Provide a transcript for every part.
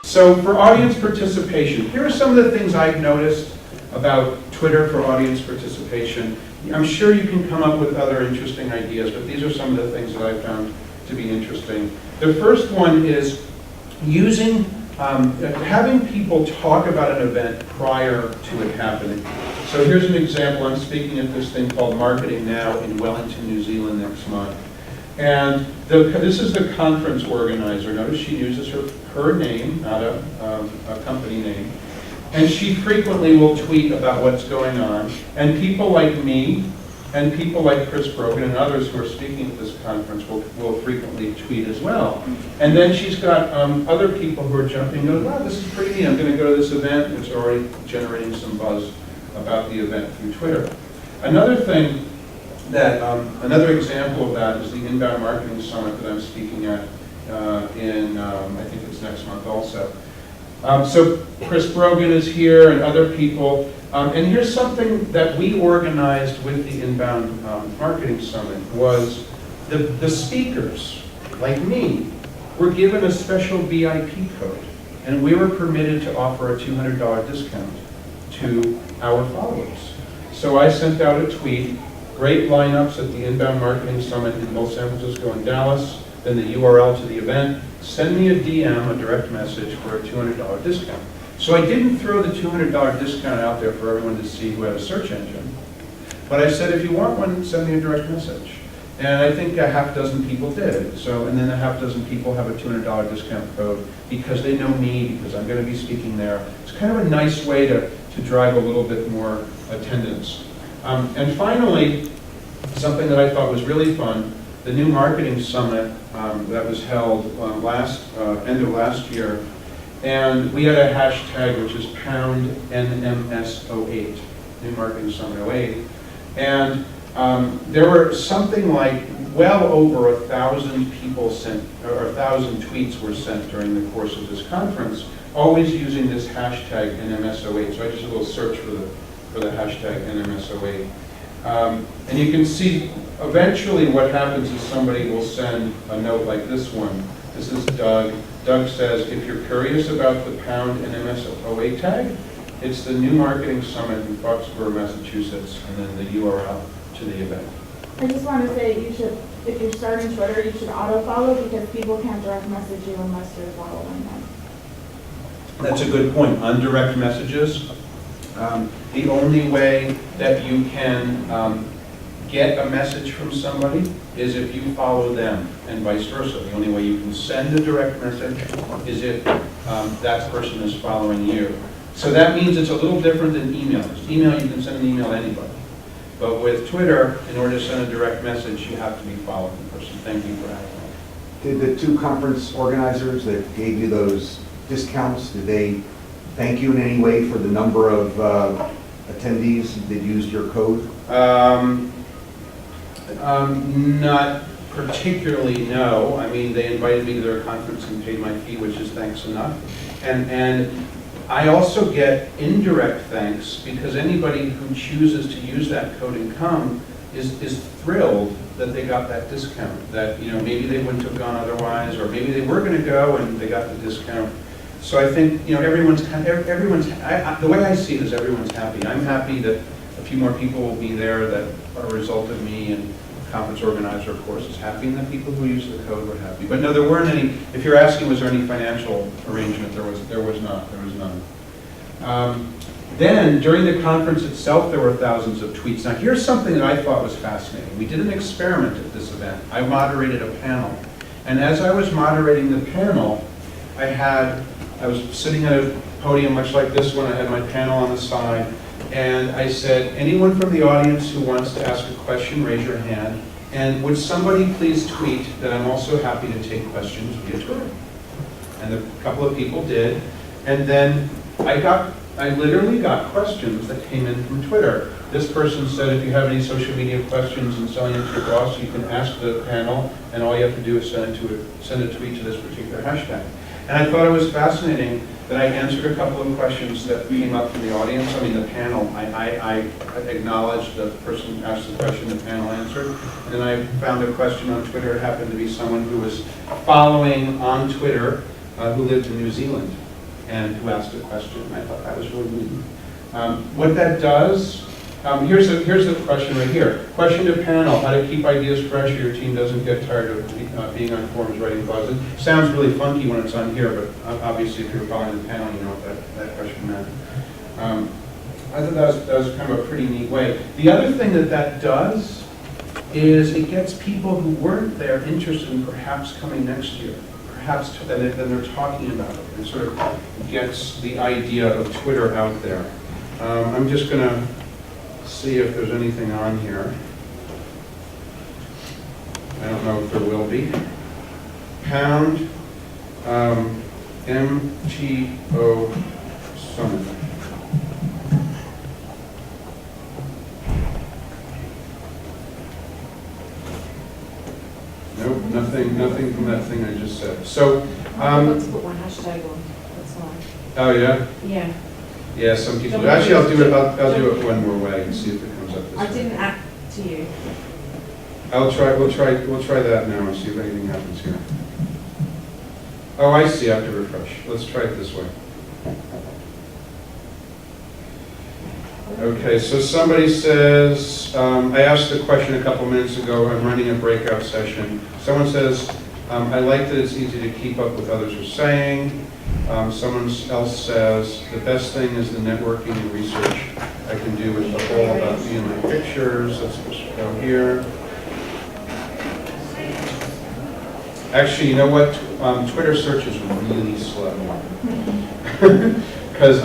So for audience participation, here are some of the things I've noticed about Twitter for audience participation. I'm sure you can come up with other interesting ideas, but these are some of the things that I've found to be interesting. The first one is using, having people talk about an event prior to it happening. So here's an example. I'm speaking at this thing called Marketing Now in Wellington, New Zealand next month. And this is the conference organizer. Notice she uses her name, not a company name. And she frequently will tweet about what's going on. And people like me, and people like Chris Brogan and others who are speaking at this conference will frequently tweet as well. And then she's got other people who are jumping in, wow, this is pretty neat. I'm going to go to this event. It's already generating some buzz about the event through Twitter. Another thing that, another example of that is the Inbound Marketing Summit that I'm speaking at I think it's next month also. So Chris Brogan is here and other people. And here's something that we organized with the Inbound Marketing Summit was the speakers, like me, were given a special VIP code. And we were permitted to offer a $200 discount to our followers. So I sent out a tweet, great lineups at the Inbound Marketing Summit in both San Francisco and Dallas, then the URL to the event, send me a DM, a direct message for a $200 discount. So I didn't throw the $200 discount out there for everyone to see who had a search engine, but I said, if you want one, send me a direct message. And I think a half dozen people did. So, and then a half dozen people have a $200 discount code because they know me, because I'm going to be speaking there. It's kind of a nice way to drive a little bit more attendance. And finally, something that I thought was really fun, the new marketing summit that was held end of last year, and we had a hashtag which is #NMS08, New Marketing Summit 08, and there were something like well over 1,000 people sent, or 1,000 tweets were sent during the course of this conference, always using this hashtag NMS08. So I just did a little search for the hashtag NMS08. And you can see eventually what happens is somebody will send a note like this one. This is Doug. Doug says, if you're curious about the #NMS08 tag, it's the New Marketing Summit in Foxborough, Massachusetts, and then the URL to the event. I just want to say you should, if you're starting Twitter, you should auto-follow because people can't direct message you unless you're following them. That's a good point. On direct messages, the only way that you can get a message from somebody is if you follow them, and vice versa. The only way you can send a direct message is if that person is following you. So that means it's a little different than email. Email, you can send an email to anybody. But with Twitter, in order to send a direct message, you have to be following the person. Thank you for asking. Did the two conference organizers that gave you those discounts, did they thank you in any way for the number of attendees that used your code? Not particularly, no. I mean, they invited me to their conference and paid my fee, which is thanks enough. And I also get indirect thanks because anybody who chooses to use that code and come is thrilled that they got that discount. That, you know, maybe they wouldn't have gone otherwise, or maybe they were going to go and they got the discount. So I think, you know, the way I see it is everyone's happy. I'm happy that a few more people will be there that are a result of me, and the conference organizer, of course, is happy, and the people who use the code were happy. But no, there weren't any. If you're asking, was there any financial arrangement? There was not. There was none. Then, during the conference itself, there were thousands of tweets. Now, here's something that I thought was fascinating. We did an experiment at this event. I moderated a panel, and as I was moderating the panel, I was sitting at a podium much like this one. I had my panel on the side, and I said, anyone from the audience who wants to ask a question, raise your hand. And would somebody please tweet that I'm also happy to take questions via Twitter? And a couple of people did. And then I literally got questions that came in from Twitter. This person said, if you have any social media questions and selling it to your boss, you can ask the panel, and all you have to do is send a tweet to this particular hashtag. And I thought it was fascinating that I answered a couple of questions that came up from the audience. I mean, the panel, I acknowledged the person who asked the question, the panel answered. And then I found a question on Twitter. It happened to be someone who was following on Twitter who lived in New Zealand. and who asked a question, and I thought that was really neat. What that does, here's the question right here. Question to panel, how to keep ideas fresh so your team doesn't get tired of being on forums, writing blogs. It sounds really funky when it's on here, but obviously if you're following the panel, you know what that question meant. I thought that was kind of a pretty neat way. The other thing that does is it gets people who weren't there interested in perhaps coming next year. Perhaps then they're talking about it. It sort of gets the idea of Twitter out there. I'm just going to see if there's anything on here. I don't know if there will be. Pound MTO Summit. Nope, nothing from that thing I just said. So, Let's put one hashtag on, that's all. oh yeah? Yeah, Yeah, some people, actually I'll do it when we're away and see if it comes up this way. I didn't add to you. We'll try that now and see if anything happens here. Oh, I see, I have to refresh. Let's try it this way. Okay, so somebody says, I asked the question a couple minutes ago, I'm running a breakout session. Someone says, I like that it's easy to keep up with others are saying. Someone else says, the best thing is the networking and research I can do with the whole about me and my pictures. Let's just go here. Actually, you know what? Twitter search is really slow. Because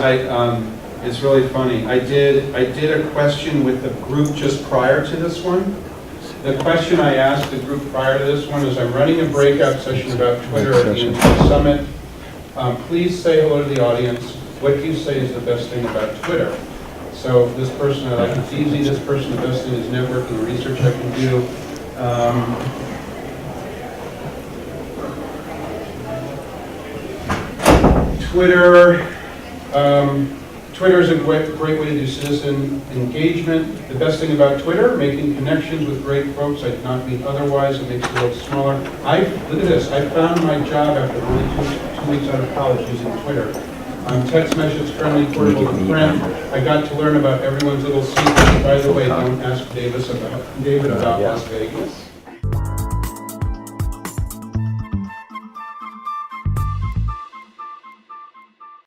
it's really funny. I did a question with the group just prior to this one. The question I asked the group prior to this one is, I'm running a breakout session about Twitter at the MTO Summit. Please say hello to the audience. What do you say is the best thing about Twitter? So this person, I like it's easy. This person, the best thing is networking and research I can do. Twitter is a great way to do citizen engagement. The best thing about Twitter, making connections with great folks I'd not meet otherwise. It makes the world smaller. Look at this. I found my job after only two weeks out of college using Twitter. Text message friendly, portable to print. I got to learn about everyone's little secrets. By the way, don't ask David about Las Vegas.